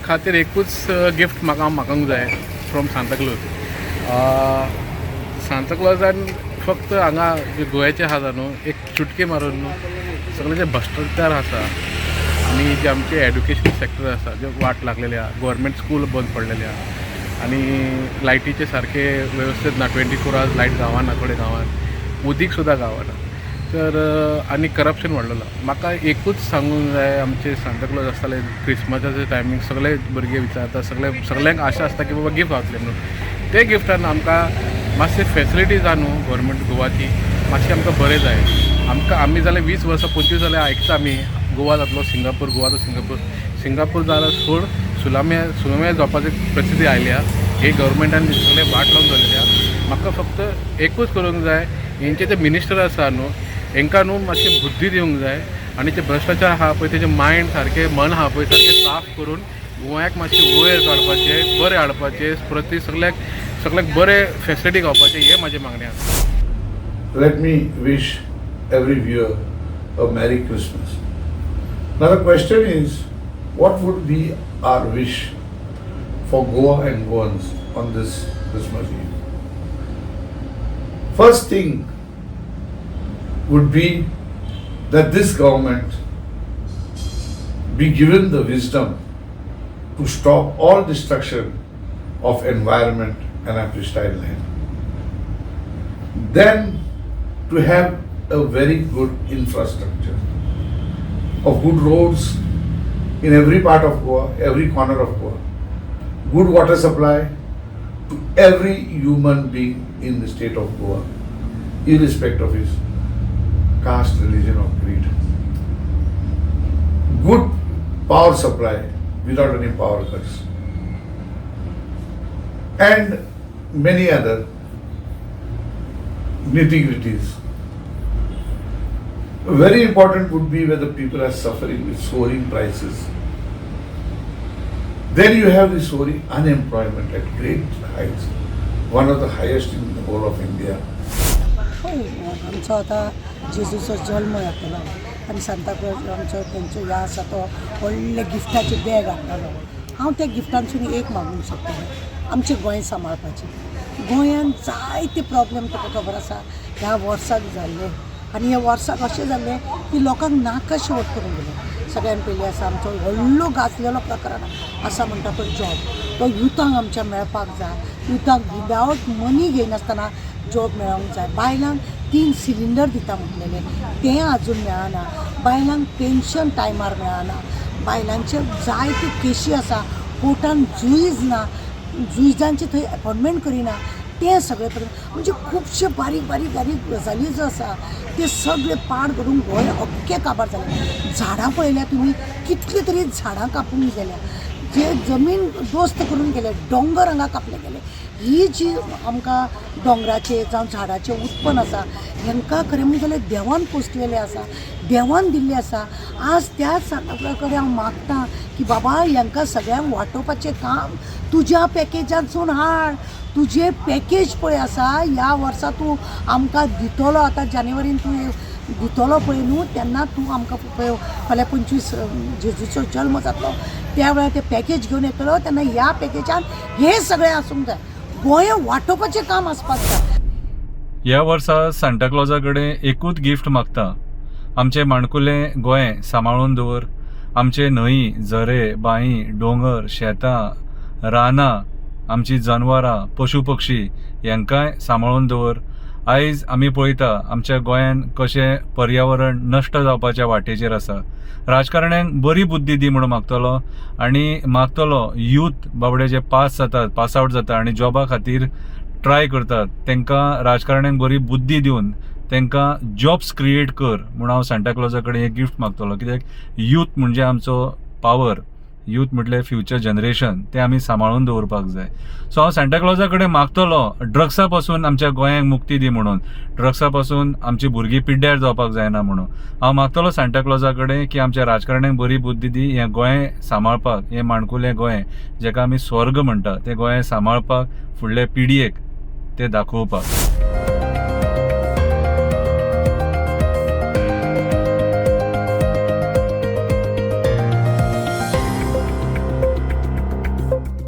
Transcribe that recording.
खातीर एकूच गिफ्ट म्हाका मागूंक जाय फ्रॉम सांताक्लॉज. सांताक्लॉजान फक्त हांगा जे गोंयाचे आसा न्हू एक चुटकी मारून न्हू सगळे जे भ्रश्टाचार आसा आनी जे आमचे एड्युकेशन सेक्टर आसा जे वाट लागलेले आहा, गव्हर्मेंट स्कूल बंद पडलेले आहा आनी लायटीचे सारके वेवस्थीत ना, 24 hours लायट गांवाना, थोडे गांवान उदीक सुद्दां गावना. तर आनी करप्शन वाडलेलो. म्हाका एकूच सांगूंक जाय, आमचे सांताक्लॉज आसताले क्रिसमसाचे टायमींग सगळे भुरगे विचारता, सगळ्यांक आशा आसता की बाबा गिफ्ट गावतले म्हणून. ते गिफ्टान आमकां मातशे फेसिलिटीज आहा न्हू गव्हर्मेंट गोवाची मातशें आमकां बरें जाय. आमी जाल्यार 20 वर्सां 25 जाल्यार आयकता आमी गोवा जातलो सिंगापूर, गोवा तो सिंगापूर जाल्यार सोड सुनामे जावपाची परिस्थिती आयली आहा. हे गव्हर्मेंटान सगळे वाट लावन दवरलेली आहा. म्हाका फक्त एकूच करूंक जाय, हेंचे जे मिनिस्टर आसा न्हू हेंकां न्हू मातशी बुद्धी दिवंक जाय आनी ते भ्रश्टाचार आहा पळय तेजें मायंड सारकें, मन आहा पळय सारकें साफ करून गोंयाक मातशें वयर काडपाचें, बरें हाडपाचें, प्रती सगळ्याक बरे फेसिलिटी गावपाचें, हें म्हाजें मागणें आसा. Let me wish every viewer a Merry Christmas. Now the question is, what would be our wish for Goa and Goans on this Christmas Eve? First thing would be that this government be given the wisdom to stop all destruction of environment and our pristine land. Then to have a very good infrastructure of good roads in every part of Goa, every corner of Goa, good water supply to every human being in the state of Goa, irrespective of his caste, religion or creed. Good power supply without any power cuts. And many other nitty-gritties. Very important would be where the people are suffering with soaring prices. Then you have the soaring unemployment at great heights, one of the highest in the whole of India. आमचो आता जेजूचो जल्म जातलो आनी Santa Claus आमचो तेंचो ह्या आसा तो व्हडले गिफ्टाचे बॅग हाडटालो. हांव त्या गिफ्टांसून एक मागूंक सोदतालें, आमचें गोंय सांबाळपाचें. गोंयांत जायते प्रॉब्लेम तुका खबर आसा ह्या वर्साक जाल्ले आनी ह्या वर्साक अशें जाल्लें की लोकांक नाकाशें वट करून गेले. सगळ्यान पयलीं आसा आमचो व्हडलो गाजलेलो प्रकार आसा म्हणटा तो जॉब. तो युथांक आमच्या मेळपाक जाय. युथांक विदावट मनी घेयनासतना जॉब मेळोंक जाय. बायलांक 3 सिलिंडर दिता म्हटलेले तें आजून मेळना. बायलांक पेन्शन टायमार मेळना. बायलांचे जायत्यो केशी आसा, कोर्टान जुईज ना, जुईजांचे थंय अपॉयंटमेंट करिना. तें सगळें पर्यंत म्हणजे खुबशे बारीक गजाली ज्यो आसा ते सगळे पाड करून गोंय अख्खें काबार जालें. झाडां पळयल्या तुमी, कितले तरी झाडां कापून गेल्या, जे जमीन दोस्त करून गेले, दोंगर हांगा कापले गेले. ही जी आमकां दोंगराचे जावं झाडाचें उत्पन्न आसा हेंकां खरें म्हणजे जाल्यार देवान पोसलेलें आसा, देवान दिल्लें आसा. आज त्याच सांताक्लॉजा कडेन हांव मागतां की बाबा हेंकां सगळ्यांक वांटोवपाचें काम तुज्या पॅकेजांतसून हाड. तुजें पॅकेज पळय आसा ह्या वर्सा तूं आमकां दितलो, आतां जानेवारीन तूं दितलो पळय न्हू तेन्ना तूं आमकां पळय फाल्यां 25 जेजूचो जल्म जातलो त्या वेळार तें पॅकेज घेवन येतलो तेन्ना ह्या पॅकेजान हें सगळें आसूंक जाय. गोंय वांटोवपाचें काम आसपाक जाय. ह्या वर्सा सांताक्लॉजा कडेन एकूच गिफ्ट मागता, आमचें माणकुलें गोंय सांबाळून दवर. आमचे न्हंय, झरे, बांय, दोंगर, शेतां, रानां, आमची जनवरां, पशु पक्षी हेंकांय सांबाळून दवर. आयज आमी पळयता आमच्या गोंयान कशें पर्यावरण नश्ट जावपाच्या वाटेचेर आसा. राजकारण्यांक बरी बुद्धी दी म्हणून मागतलो आनी मागतलो यूथ बाबडे जे पास आउट जाता आनी जॉबा खातीर ट्राय करतात तांकां राजकारण्यांक बरी बुद्धी दिवन तांकां जॉब्स क्रिएट कर म्हणून हांव सांताक्लॉजा कडेन एक गिफ्ट मागतलो. कित्याक यूथ म्हणजे आमचो पावर, यूथ म्हटल्यार फ्युचर जनरेशन, तें आमी सांबाळून दवरपाक जाय. सो हांव सांताक्लॉजा कडेन मागतलो ड्रग्सा पासून आमच्या गोंयांक मुक्ती दी म्हणून, ड्रग्सा पासून आमची भुरगीं पिड्ड्यार जावपाक जायना म्हणून. हांव मागतलो सांताक्लॉजा कडेन की आमच्या राजकारण्यांक बरी बुद्धी दी, हें गोंय सांबाळपाक, हें माणकुलें गोंय जेका आमी स्वर्ग म्हणटा तें गोंय सांबाळपाक, फुडले पिडयेक तें दाखोवपाक.